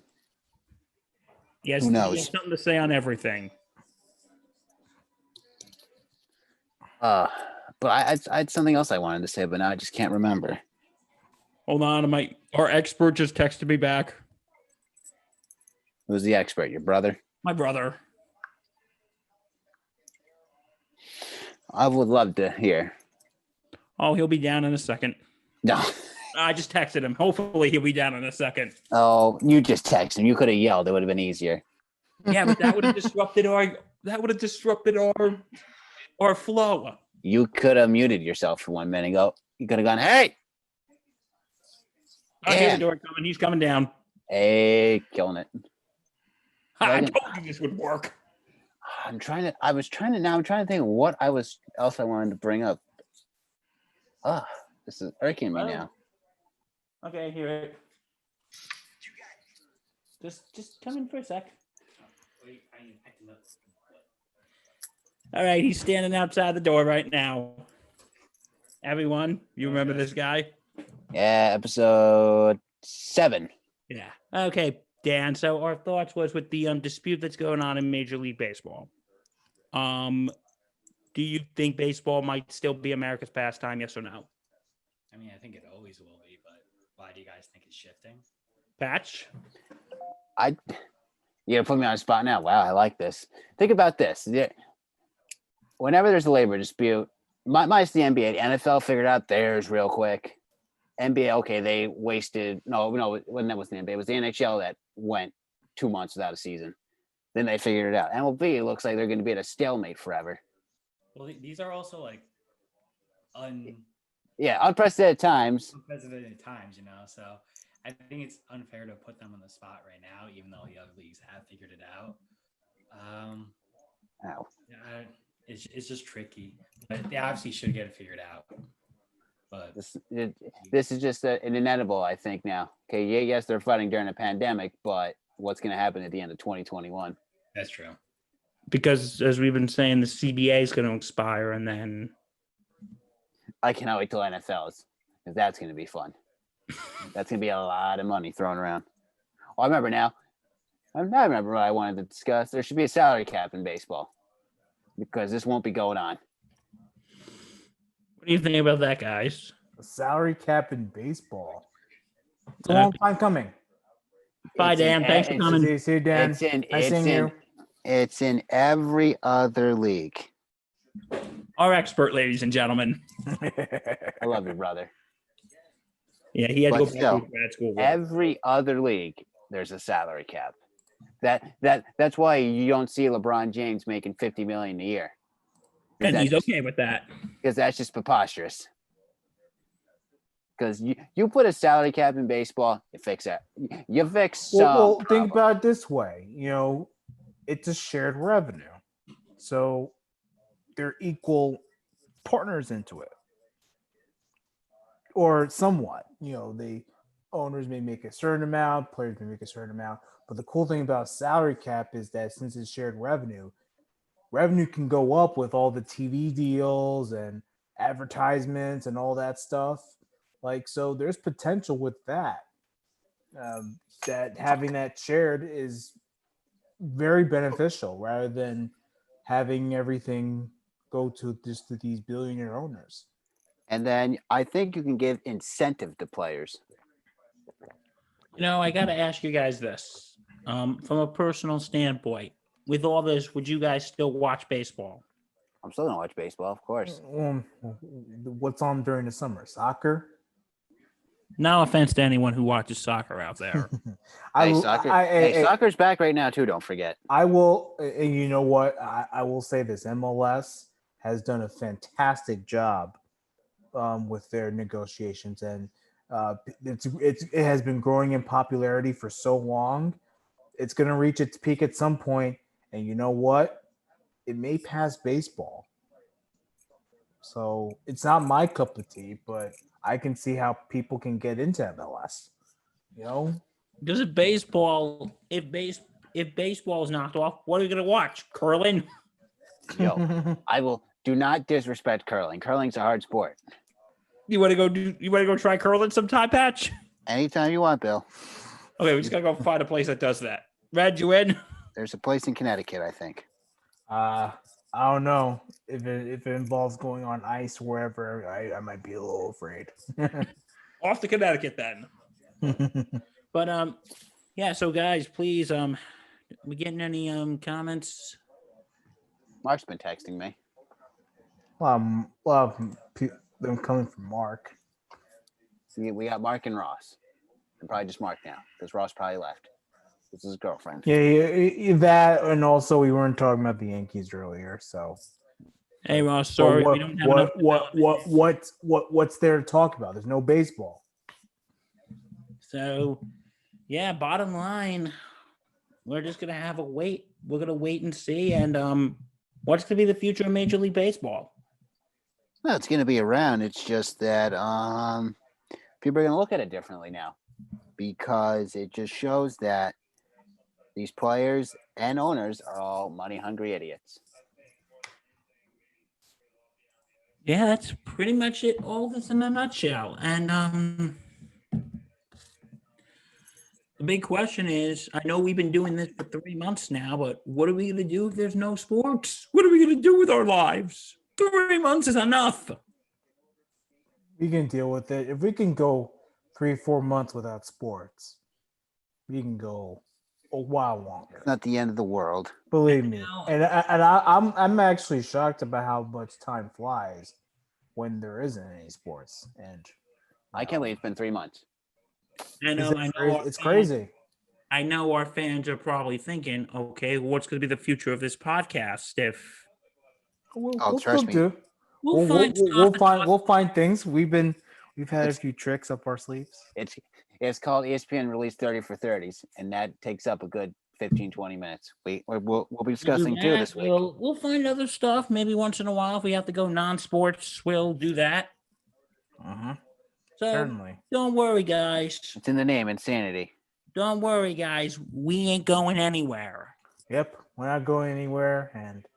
Yes, who he knows? has something to say on everything. But I had something else I wanted to say, but now I just can't remember. Hold on, our expert just texted me back. Who's the expert? Your brother? My brother. I would love to hear. Oh, he'll be down in a second. No. I just texted him. Hopefully he'll be down in a second. Oh, you just text him. You could have yelled. It would have been easier. Yeah, but that would have disrupted our flow. You could have muted yourself for 1 minute ago. You could have gone, hey, I hear the Dan. door coming. He's coming down. Hey, killing it. I Logan. told you this would work. I'm trying to think of what else I wanted to bring up. This is irking me now. Okay, I hear it. Just come in for a sec. All right, he's standing outside the door right now. Everyone, you remember this guy? Yeah, episode 7. Yeah. Okay, Dan. So our thoughts was with the dispute that's going on in Major League Baseball. Do you think baseball might still be America's pastime? Yes or no? I mean, I think it always will be, but why do you guys think it's shifting? Patch. You're gonna put me on the spot now. Wow, I like this. Think about this. Whenever there's a labor dispute, minus the NBA, the NFL figured out theirs real quick. NBA, okay, they wasted when that was the NBA, it was the NHL that went 2 months without a season. Then they figured it out. MLB, it looks like they're going to be at a stalemate forever. Well, these are also like Unprecedented times. unprecedented times, so I think it's unfair to put them on the spot right now, even though the other leagues have figured it out. Ow. It's just tricky, but they obviously should get it figured out. But This is just an inevitable, I think, now. Okay, yes, they're fighting during a pandemic, but what's going to happen at the end of 2021? that's true. Because as we've been saying, the CBA is going to expire, and then I cannot wait till NFL's, because that's going to be fun. That's going to be a lot of money thrown around. Oh, I remember now. I remember what I wanted to discuss. There should be a salary cap in baseball, because this won't be going on. what do you think about that, guys? A salary cap in baseball. It's a long time coming. Bye, Dan. Thanks for coming. See you, Dan. Nice seeing you. It's in every other league. Our expert, ladies and gentlemen. I love you, brother. Yeah, he had to But go back still, to grad school. Every other league, there's a salary cap. That's why you don't see LeBron James making $50 million a year. And he's okay with that. Because that's just preposterous. Because you put a salary cap in baseball, you fix that. You fix some. Well, think problem. about it this way. It's a shared revenue. So they're equal partners into it. Or somewhat. The owners may make a certain amount, players may make a certain amount. But the cool thing about salary cap is that since it's shared revenue can go up with all the TV deals and advertisements and all that stuff. So there's potential with that. That having that shared is very beneficial rather than having everything go to these billionaire owners. And then I think you can give incentive to players. I got to ask you guys this. From a personal standpoint, with all this, would you guys still watch baseball? I'm still gonna watch baseball, of course. What's on during the summer? Soccer? No offense to anyone who watches soccer out there. Hey, soccer. Soccer's back right now too. Don't forget. I will, and you know what? I will say this: MLS has done a fantastic job with their negotiations, and it has been growing in popularity for so long. It's going to reach its peak at some point, and you know what? It may pass baseball. So it's not my cup of tea, but I can see how people can get into MLS. You know, Does it baseball? If baseball is knocked off, what are you gonna watch? Curling? Yo, I will. Do not disrespect curling. Curling's a hard sport. You want to go do? You want to go try curling sometime, Patch? Anytime you want, Bill. Okay, we just gotta go find a place that does that. Red, you in? There's a place in Connecticut, I think. I don't know if it involves going on ice wherever. I might be a little afraid. Off to Connecticut then. But yeah. So guys, please we getting any comments? Mark's been texting me. Them coming from Mark. See, we got Mark and Ross, and probably just Mark now because Ross probably left. This is his girlfriend. Yeah, that, and also we weren't talking about the Yankees earlier. So, Hey Ross, sorry, we don't have what's there to talk about? There's no baseball. So, yeah, bottom line, we're just gonna have a wait. We're gonna wait and see, and what's gonna be the future of Major League Baseball? No, it's going to be around. It's just that people are going to look at it differently now because it just shows that these players and owners are all money-hungry idiots. Yeah, that's pretty much it. All this in a nutshell. And the big question is, I know we've been doing this for 3 months now, but what are we gonna do if there's no sports? What are we gonna do with our lives? 3 months is enough. We can deal with it. If we can go 3-4 months without sports, we can go a while longer. It's not the end of the world. Believe me, I'm actually shocked about how much time flies when there isn't any sports. And I can't believe it's been 3 months. And I know it's crazy. I know our fans are probably thinking, okay, what's going to be the future of this podcast? If We'll trust still me. do. we'll We'll find things. We've had a few tricks up our sleeves. It's called ESPN Release 30 for 30s, and that takes up a good 15-20 minutes. We'll be discussing too this week. We'll find other stuff. Maybe once in a while, if we have to go non-sports, we'll do that. So Certainly. don't worry, guys. It's in the name, insanity. Don't worry, guys. We ain't going anywhere. Yep, we're not going anywhere, and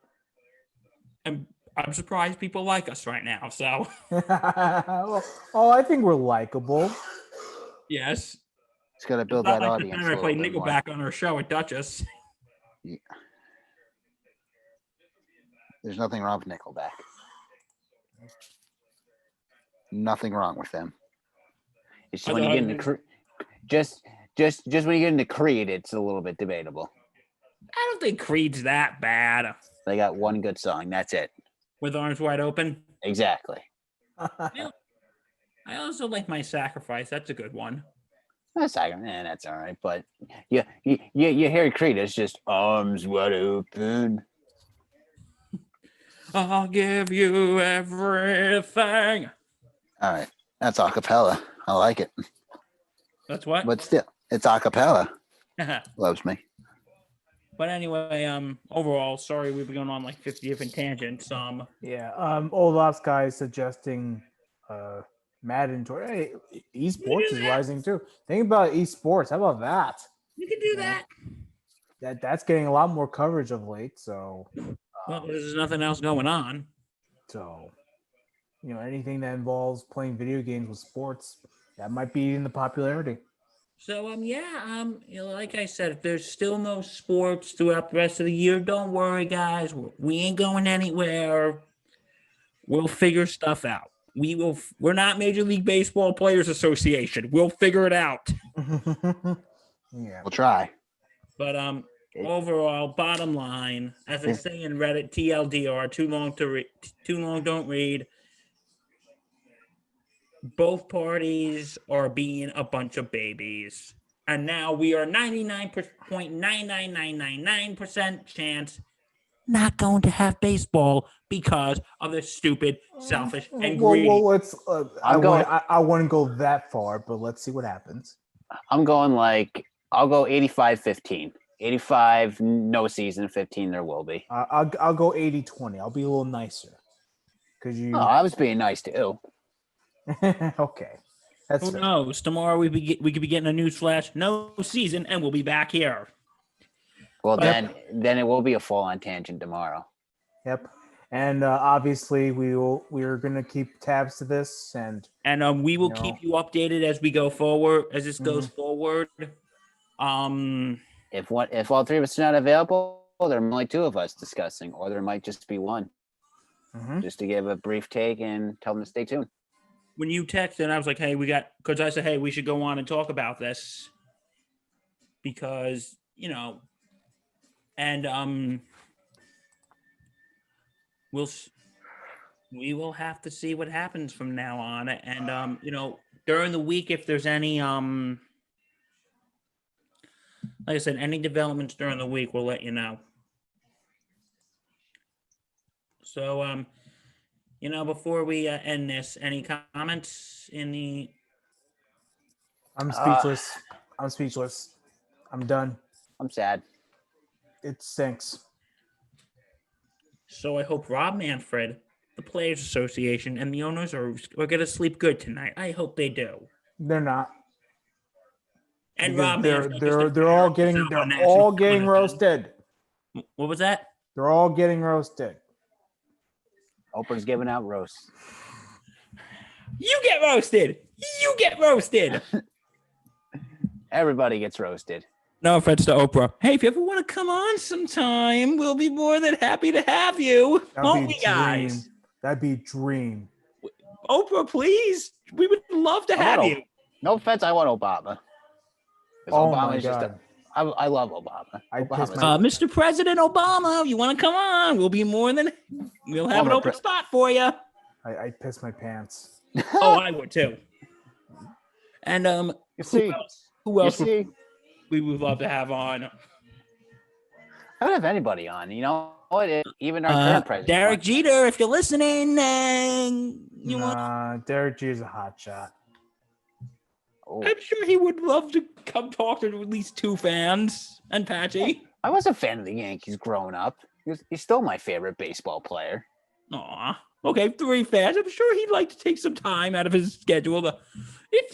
I'm surprised people like us right now. So I think we're likable. yes, It's got to it's build not that like the audience. time I a played little bit more. Nickelback on our show at Duchess. There's nothing wrong with Nickelback. Nothing wrong with them. It's just when you get into just when you get into Creed, it's a little bit debatable. I don't think Creed's that bad. They got one good song. That's it. With Arms Wide Open. Exactly. I also like My Sacrifice. That's a good one. That's all right. But you hear Creed, it's just arms wide open. I'll give you everything. All right. That's a cappella. I like it. That's what? But still, it's a cappella. Loves me. But anyway, overall, sorry we've been going on like 50 different tangents. Yeah. Olaf's guy is suggesting Madden tour. Hey, esports is rising too. Think about esports. How about that? You can do that. That's getting a lot more coverage of late. So Well, there's nothing else going on. So, anything that involves playing video games with sports, that might be in the popularity. So, like I said, if there's still no sports throughout the rest of the year, don't worry, guys. We ain't going anywhere. We'll figure stuff out. We're not Major League Baseball Players Association. We'll figure it out. Yeah. We'll try. But overall, bottom line, as I say in Reddit, TLDR, too long don't read. both parties are being a bunch of babies. And now we are 99.99999% chance not going to have baseball because of the stupid, selfish, and greedy. Well, let's. I'm going- I wouldn't go that far, but let's see what happens. I'm going like I'll go 85-15. 85 no season, 15 there will be. I'll go 80-20. I'll be a little nicer because you. Oh, I was being nice too. Okay, that's Who fair. knows? Tomorrow we could be getting a news flash. No season, and we'll be back here. Well, Yep. then it will be a full on tangent tomorrow. Yep. And obviously we're gonna keep tabs to this, and And we will No. keep you updated as we go forward, as this goes forward. If all three of us are not available, there are only two of us discussing, or there might just be one, Mhm. just to give a brief take and tell them to stay tuned. When you texted, I was like, hey, because I said, hey, we should go on and talk about this. Because, and we will have to see what happens from now on. And during the week, if there's any like I said, any developments during the week, we'll let you know. So before we end this, any comments in the I'm speechless. I'm speechless. I'm done. I'm sad. It stinks. So I hope Rob Manfred, the Players Association, and the owners are going to sleep good tonight. I hope they do. They're not. And Because Rob they're Manfred, they're Mr. they're all Fair, getting is our they're national all getting television. roasted. What was that? They're all getting roasted. Oprah's giving out roasts. You get roasted. You get roasted. Everybody gets roasted. No offense to Oprah. Hey, if you ever want to come on sometime, we'll be more than happy to have you. Won't we, guys? That'd be a dream. Oprah, please. We would love to I have want you. No offense, I want Obama. 'Cause Oh Obama my is just god. I love Obama. I'd piss Obama's my- Mr. President Obama, you want to come on? We'll have an open spot for you. I'd piss my pants. Oh, I would too. And You see, who you else see, we would love to have on? I don't have anybody on. You know what? Even our current president. Derek Jeter, if you're listening, you want? Nah, Derek G is a hot shot. Oh, I'm sure he would love to come talk to at least two fans and Patchy. I was a fan of the Yankees growing up. He's still my favorite baseball player. Aw. Okay, three fans. I'm sure he'd like to take some time out of his schedule. If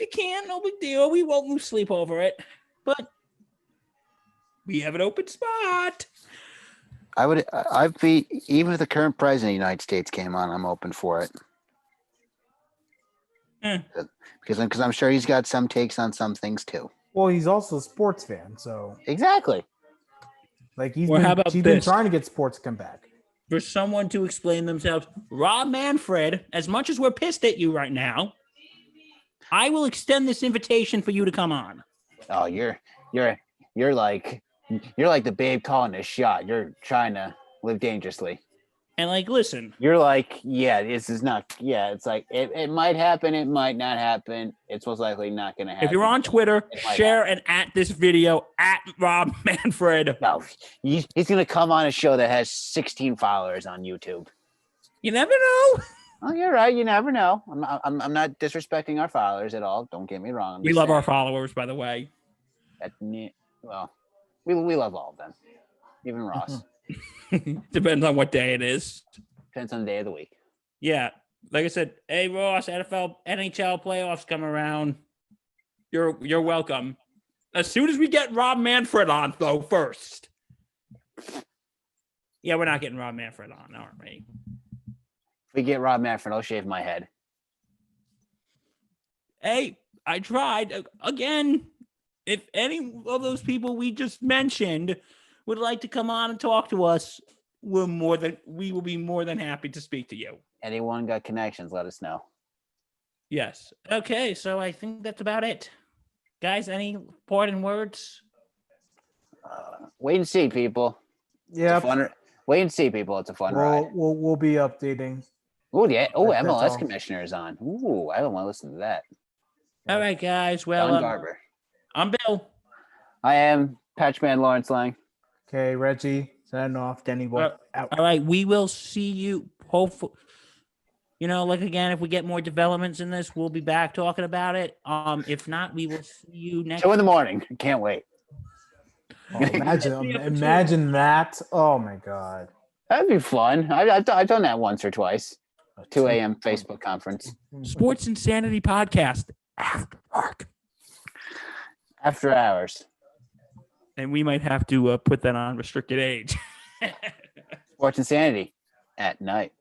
you can, no big deal. We won't lose sleep over it. But we have an open spot. I'd be, even if the current president of the United States came on, I'm open for it. Because I'm sure he's got some takes on some things too. Well, he's also a sports fan, so Exactly. like he's Well, how about been this? trying to get sports to come back. For someone to explain themselves, Rob Manfred, as much as we're pissed at you right now, I will extend this invitation for you to come on. Oh, you're like the babe calling a shot. You're trying to live dangerously. And listen, You're like, yeah, this is not. Yeah, it's like it might happen. It might not happen. It's most likely not going to happen. if you're on Twitter, It might share and at this video at Rob Manfred. No, he's going to come on a show that has 16 followers on YouTube. You never know. Oh, you're right. You never know. I'm not disrespecting our followers at all. Don't get me wrong. I'm We just love our saying followers, by the way. well, we love all of them, even Ross. Depends on what day it is. Depends on the day of the week. Yeah. Like I said, hey Ross, NHL playoffs come around. You're welcome. As soon as we get Rob Manfred on, though, first. Yeah, we're not getting Rob Manfred on, aren't we? If we get Rob Manfred, I'll shave my head. Hey, I tried again. If any of those people we just mentioned would like to come on and talk to us, we will be more than happy to speak to you. Anyone got connections? Let us know. Yes. Okay, so I think that's about it. Guys, any parting words? Wait and see, people. Yeah, Wait and see, people. It's a fun ride. we'll be updating. Oh yeah. Oh, That's MLS all. commissioner is on. Ooh, I don't want to listen to that. All right, guys. Well, Don Garber. I'm Bill. I am Patchman Lawrence Lang. Okay, Reggie, sign off. Denny Boy out. All right, we will see you. Hopefully, like again, if we get more developments in this, we'll be back talking about it. If not, we will see you next. 2 a.m. Can't wait. Oh, imagine that. Oh my God. That'd be fun. I've done that once or twice. 2 a.m. Facebook conference. Sports Insanity Podcast after dark, After hours. and we might have to put that on restricted age. Sports Insanity at night.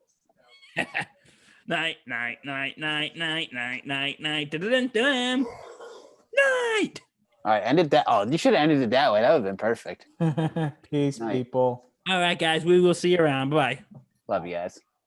Night, night, night, night, night, night, night, night, dun night. All right, ended that. Oh, you should have ended it that way. That would have been perfect. Peace, Night. people. All right, guys, we will see you around. Bye. Love you guys.